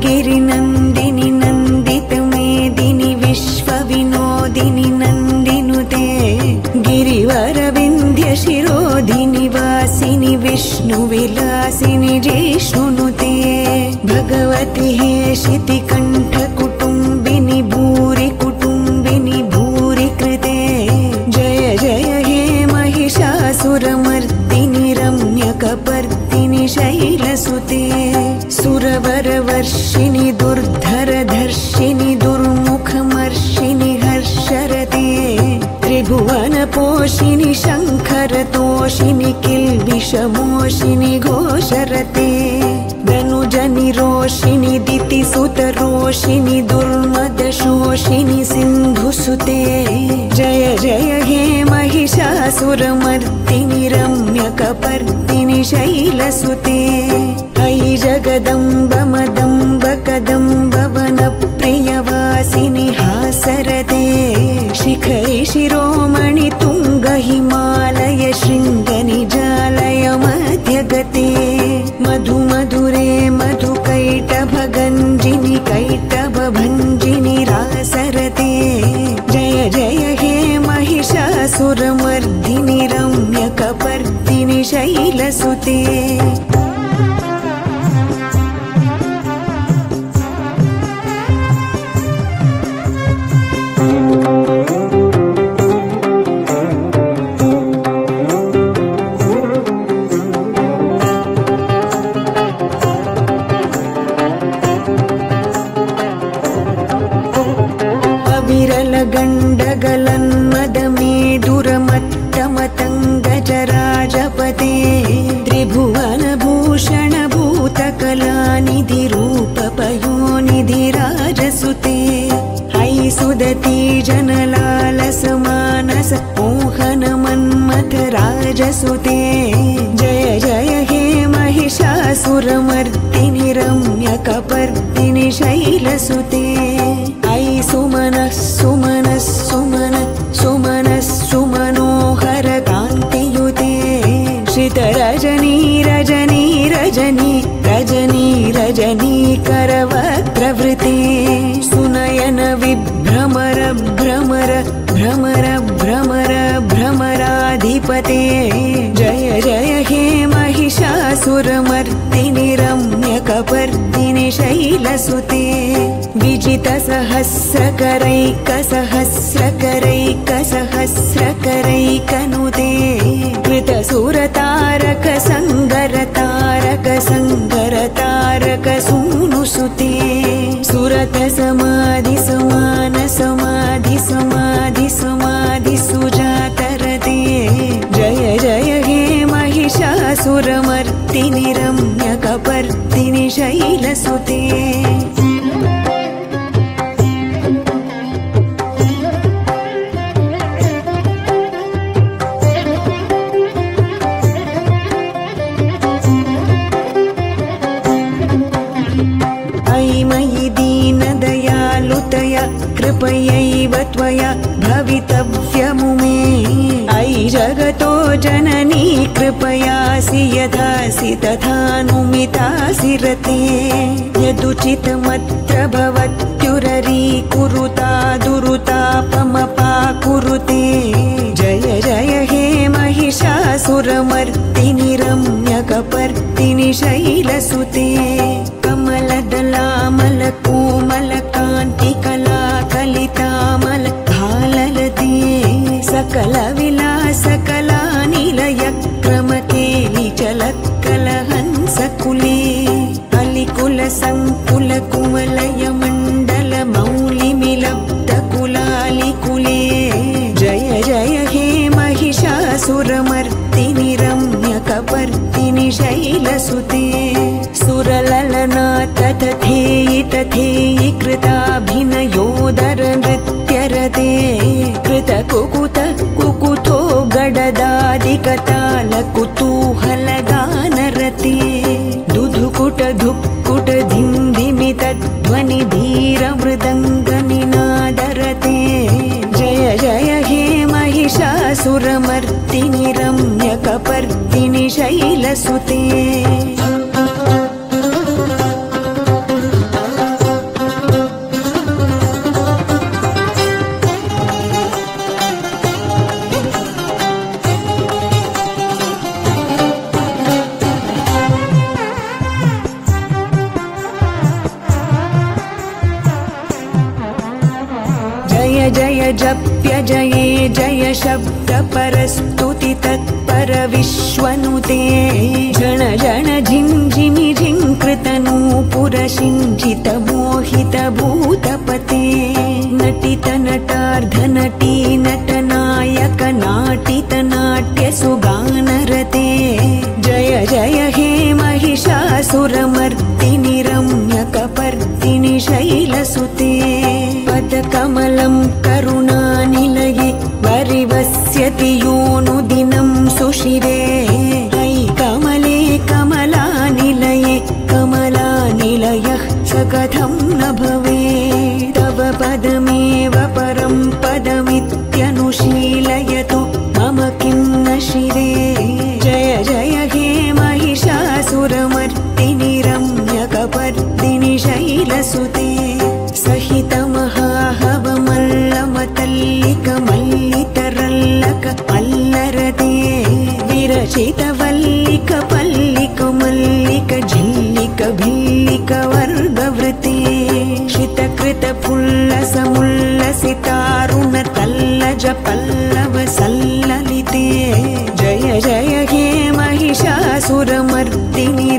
गिरिनन्दिनि नन्दितमेदिनि विश्वविनोदिनि नन्दिनुते गिरिवरविन्ध्यशिरोधिनि वासिनि विष्णुविलासिनि जिष्णुनुते भगवति हेशितिकण्ठकुटुम्बिनि भूरि कुटुम्बिनि भूरि कृते जय जय हे महिषासुरमर्दिनि रम्यकपर्दिनि शैलसुते सुरवरवर्षिणि दुर्धरधर्षिणि दुर्मुखमर्षिणि हर्षरते त्रिभुवनपोषिणि शङ्खरतोषिणि किल्बिषमोषिणि घोषरते धनुजनिरोषिणि दितिसुतरोषिणि दुर्मदशोषिणि सिन्धुसुते जय जय हे महिषासुरमर्दिनि रम्यकपर्दिनि शैलसुते अयि जगदम्ब मदम्ब कदम्ब वनप्रियवासिनि हासरते शिखरि शिरोमणि तुङ्ग हिमालय शृङ्गनिजालय मध्यगते मधु मधुरे मधुकैटभगञ्जिनि कैटभभञ्जिनि रासरते जय जय हे महिषासुरमर्दिनि रम्यकपर्दिनि शैलसुते गण्डगलन्मदमेदुरमत्तमतङ्गजराजपते त्रिभुवनभूषणभूतकलानिधि रूपपयोनिधि राजसुते अयि सुदती जनलालसमानस मोहनमन्मथ राजसुते जय जय हे महिषासुरमर्दिनि रम्यकपर्दिनि शैलसुते अयि सुमनः सुमनः सुमनः सुमनः सुमनोहर कान्तियुते श्रितरजनी रजनी रजनी रजनी रजनी करवक्त्रवृते सुनयन विभ्रमर भ्रमर भ्रमर भ्रमर भ्रमराधिपते जय जय हे महिषासुरमर्दिनि रम्यकपर्दिनि शैलसुते विजितसहस्रकरैकसहस्रकरैकसहस्रकरैकनुते कृतसुरतारक संगरतारक संगरतारक सूनुसुते सुरत समाधि समान समाधि समाधि समाधि सुजातरते जय जय हे महिषासुरमर्दिनि रम्यकपर्दिनि शैलसुते कृपयैव त्वया भवितव्यमुमे अयि जगतो जननी कृपयासि यथासि तथानुमितासि रते यदुचितमत्र भवत्युररी कुरुता दुरुतापमपाकुरुते जय जय हे महिषासुरमर्दिनि रम्यकपर्दिनि शैलसुते कमलदलामलकोमलकान्तिकला कलितामल भाललते सकलविलासकलानिलयक्रमकेलिचलत्कलहंसकुले अलिकुलसङ्कुलकुवलयमण्डल मौलिमिलब्धकुलालिकुले जय जय हे महिषासुरमर्दिनि रम्यकपर्दिनि शैलसुते सुरललना तथेयि तथेयि कृताभिनयोदर नृत्यरते कृतकुकुत कुकुतो गडदादिकताल कुतूहलगानरते दुधुकुट धुक्कुट धिन्धिमितध्वनि धीरमृदङ्गनिनादरते जय जय हे महिषासुरमर्दिनि रम्यकपर्दिनि शैलसुते जय जप्य जये जय शब्द परस्तुति तत्पर विश्वनुते जन जन झिञ्झिमि झिङ्कृतनूपुर शिञ्जित मोहित भूतपते नटित नटार्ध नटी नटनायक नाटित नाट्य सुगानरते जय जय हे महिषासुरमर्दिनि रम्यकपर्दिनि शैलसुते पदकमलं करुणानिलये वरिवस्यति योऽनुदिनं सुशिरे अयि कमले कमलानिलये कमलानिलयः स कथं न भवेत् तव पदमेव परं पदमित्यनुशीलयतु मम किं न शिरे जय जय हे महिषासुरमर्दिनि रम्यकपर्दिनि शैलसुते सहित महाहवमल्लमतल्लिक मल्लितरल्लक मल्लरते विरचित वल्लिक पल्लिक मल्लिक झिल्लिक भिल्लिक वर्गवृते शितकृत फुल्लस मुल्लसितारुण तल्लज पल्लव सल्ललिते जय जय हे महिषासुरमर्दिनि